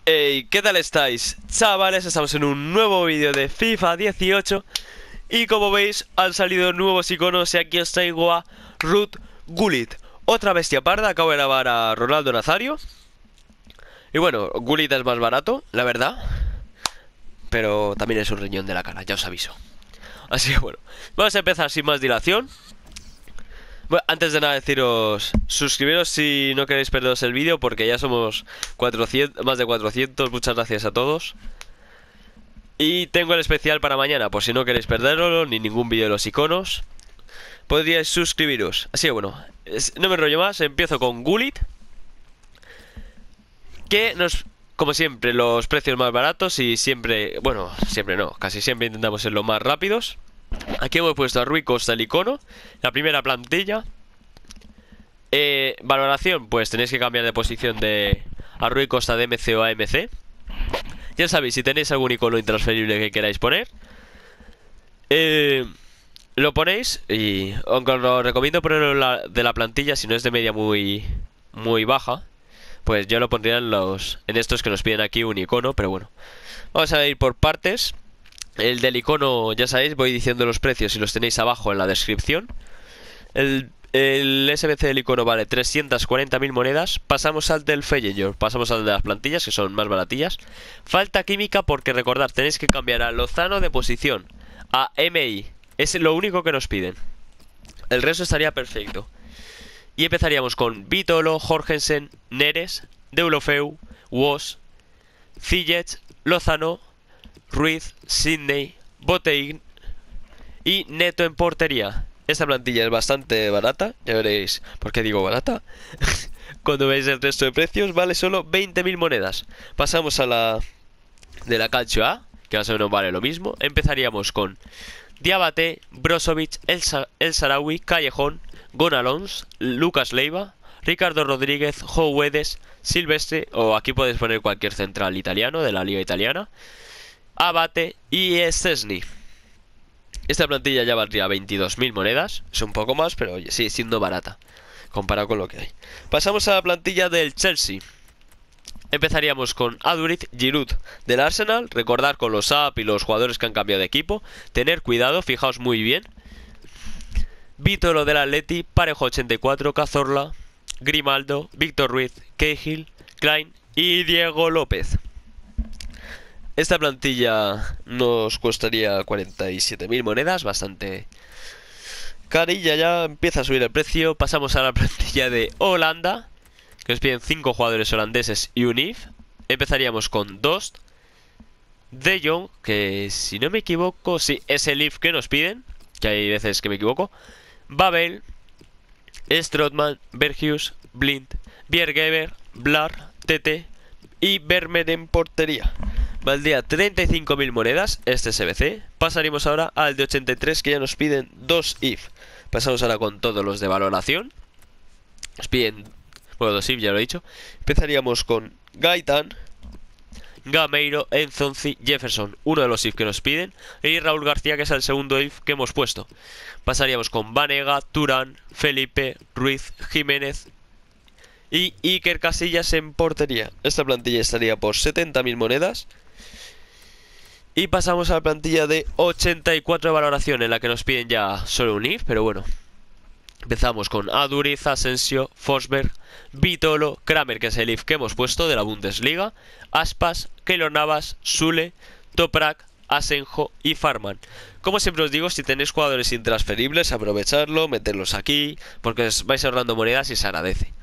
Hey, ¿qué tal estáis? Chavales, estamos en un nuevo vídeo de FIFA 18 y como veis han salido nuevos iconos y aquí os traigo a Ruud Gullit, otra bestia parda. Acabo de grabar a Ronaldo Nazario y bueno, Gullit es más barato, la verdad, pero también es un riñón de la cara, ya os aviso. Así que bueno, vamos a empezar sin más dilación. Bueno, antes de nada deciros, suscribiros si no queréis perderos el vídeo porque ya somos 400, más de 400, muchas gracias a todos. Y tengo el especial para mañana, por si no queréis perderlo, ni ningún vídeo de los iconos, podríais suscribiros. Así que bueno, no me enrollo más, empiezo con Gullit, que como siempre, los precios más baratos y siempre, bueno, siempre no, casi siempre intentamos ser lo más rápidos. Aquí hemos puesto a Rui Costa el icono, la primera plantilla. Valoración, pues tenéis que cambiar de posición de a Rui Costa de MC o AMC. Ya sabéis, si tenéis algún icono intransferible que queráis poner, lo ponéis. Y aunque os lo recomiendo ponerlo de la plantilla, si no es de media muy baja, pues yo lo pondría en estos que nos piden aquí un icono. Pero bueno, vamos a ir por partes. El del icono, ya sabéis, voy diciendo los precios y los tenéis abajo en la descripción. El SBC del icono vale 340.000 monedas. Pasamos al del Feyenoord, pasamos al de las plantillas, que son más baratillas. Falta química porque recordad, tenéis que cambiar a Lozano de posición a MI. Es lo único que nos piden. El resto estaría perfecto. Y empezaríamos con Vitolo, Jorgensen, Neres, Deulofeu, Woss, Ziyech, Lozano, Ruiz, Sidney, Botein y Neto en portería. Esta plantilla es bastante barata, ya veréis por qué digo barata. Cuando veis el resto de precios vale solo 20.000 monedas. Pasamos a la de la Calcio A, que más o menos vale lo mismo. Empezaríamos con Diabate, Brozovic, El Shaarawy, Callejón, Gonalons, Lucas Leiva, Ricardo Rodríguez, Jo Guedes, Silvestre, o aquí podéis poner cualquier central italiano de la liga italiana, Abate y Szczesny. Esta plantilla ya valdría 22.000 monedas. Es un poco más, pero oye, sigue siendo barata comparado con lo que hay. Pasamos a la plantilla del Chelsea. Empezaríamos con Aduriz, Giroud del Arsenal. Recordar con los AP y los jugadores que han cambiado de equipo, tener cuidado, fijaos muy bien. Vitolo del Atleti, Parejo 84, Cazorla, Grimaldo, Víctor Ruiz, Cahill, Klein y Diego López. Esta plantilla nos costaría 47.000 monedas, bastante carilla, ya empieza a subir el precio. Pasamos a la plantilla de Holanda, que nos piden 5 jugadores holandeses y un IF. Empezaríamos con Dost, De Jong, que si no me equivoco, sí, es el IF que nos piden, que hay veces que me equivoco. Babel, Strootman, Berghuis, Blind, Bjerghever, Blar, Tete y Vermeer en portería. Valdría 35.000 monedas este SBC. Pasaríamos ahora al de 83, que ya nos piden 2 IF. Pasamos ahora con todos los de valoración. Nos piden, bueno, 2 IF, ya lo he dicho. Empezaríamos con Gaitán, Gameiro, Enzonzi, Jefferson, uno de los IF que nos piden, y Raúl García, que es el segundo IF que hemos puesto. Pasaríamos con Banega, Turán, Felipe, Ruiz, Jiménez y Iker Casillas en portería. Esta plantilla estaría por 70.000 monedas. Y pasamos a la plantilla de 84 de valoración, en la que nos piden ya solo un IF, pero bueno. Empezamos con Aduriz, Asensio, Forsberg, Vitolo, Kramer, que es el IF que hemos puesto de la Bundesliga, Aspas, Keylor Navas, Sule, Toprak, Asenjo y Farman. Como siempre os digo, si tenéis jugadores intransferibles, aprovecharlo, meterlos aquí, porque os vais ahorrando monedas y se agradece.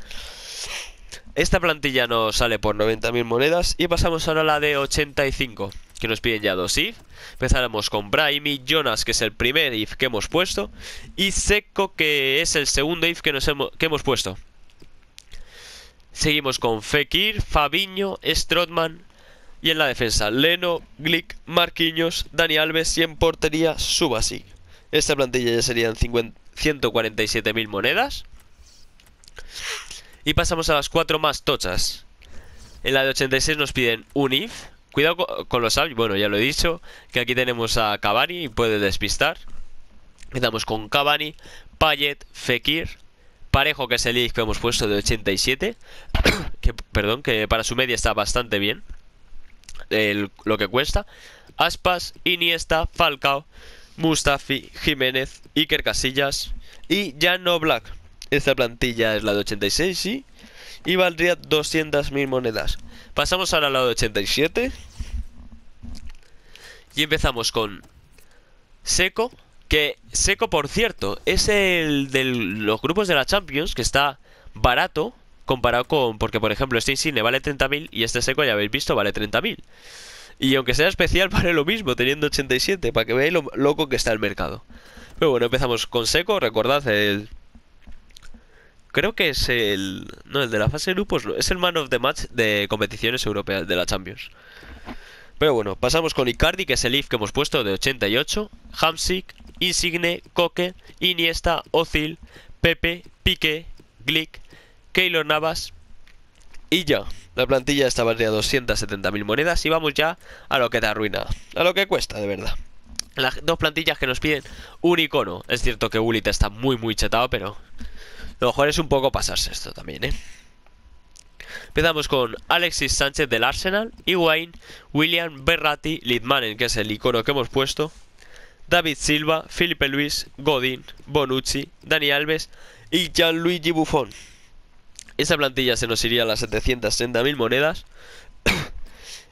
Esta plantilla nos sale por 90.000 monedas. Y pasamos ahora a la de 85, que nos piden ya 2 IF. Empezaremos con Brahimi, Jonas, que es el primer IF que hemos puesto, y Seco, que es el segundo IF que hemos puesto. Seguimos con Fekir, Fabinho, Strootman, y en la defensa Leno, Glick, Marquinhos, Dani Alves y en portería Subasic. Esta plantilla ya serían 147.000 monedas. Y pasamos a las 4 más tochas. En la de 86 nos piden un IF. Cuidado con los AP, bueno, ya lo he dicho, que aquí tenemos a Cavani y puede despistar. Empezamos con Cavani, Payet, Fekir, Parejo, que es el IF que hemos puesto de 87, que para su media está bastante bien. lo que cuesta. Aspas, Iniesta, Falcao, Mustafi, Jiménez, Iker Casillas y Jan Oblak. Esta plantilla es la de 86, sí, y valdría 200.000 monedas. Pasamos ahora a la de 87 y empezamos con Seco, que Seco, por cierto, es el de los grupos de la Champions, que está barato comparado con... Porque, por ejemplo, este Insigne vale 30.000 y este Seco, ya habéis visto, vale 30.000. Y aunque sea especial, vale lo mismo, teniendo 87, para que veáis lo loco que está el mercado. Pero bueno, empezamos con Seco, recordad el... Creo que es el... No, el de la fase de grupos, no, es el man of the match de competiciones europeas de la Champions. Pero bueno, pasamos con Icardi, que es el IF que hemos puesto de 88, Hamsik, Insigne, Koke, Iniesta, Ozil, Pepe, Piqué, Glick, Keylor Navas y ya. La plantilla está valdría 270.000 monedas y vamos ya a lo que te arruina, a lo que cuesta de verdad. Las dos plantillas que nos piden un icono. Es cierto que Gullit está muy chetado, pero lo mejor es un poco pasarse esto también, ¿eh? Empezamos con Alexis Sánchez del Arsenal, Higuaín, William, Berratti, Litmanen, que es el icono que hemos puesto, David Silva, Felipe Luis, Godín, Bonucci, Dani Alves y Gianluigi Buffon. Esta plantilla se nos iría a las 730.000 monedas.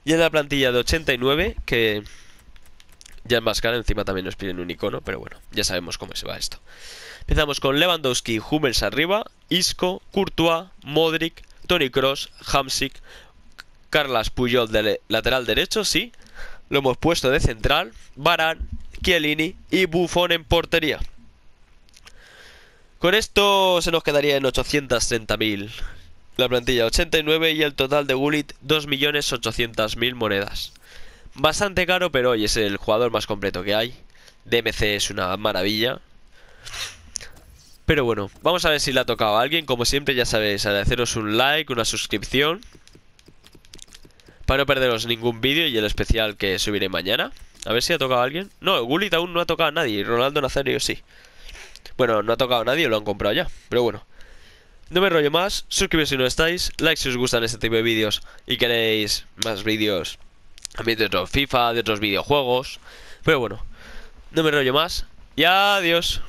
Y en la plantilla de 89, que ya es más cara, encima también nos piden un icono, pero bueno, ya sabemos cómo se va esto. Empezamos con Lewandowski, Hummels arriba, Isco, Courtois, Modric, Toni Kroos, Hamsik, Carles Puyol de lateral derecho, sí, lo hemos puesto de central, Varane, Chiellini y Buffon en portería. Con esto se nos quedaría en 830.000 la plantilla 89 y el total de Gullit 2.800.000 monedas. Bastante caro, pero hoy es el jugador más completo que hay. DMC es una maravilla. Pero bueno, vamos a ver si le ha tocado a alguien. Como siempre, ya sabéis, agradeceros un like, una suscripción, para no perderos ningún vídeo y el especial que subiré mañana. A ver si ha tocado a alguien. No, Gullit aún no ha tocado a nadie. Ronaldo Nazario sí. Bueno, no ha tocado a nadie, lo han comprado ya. Pero bueno, no me rollo más. Suscribiros si no estáis. Like si os gustan este tipo de vídeos y queréis más vídeos también de otros FIFA, de otros videojuegos. Pero bueno, no me rollo más. Y adiós.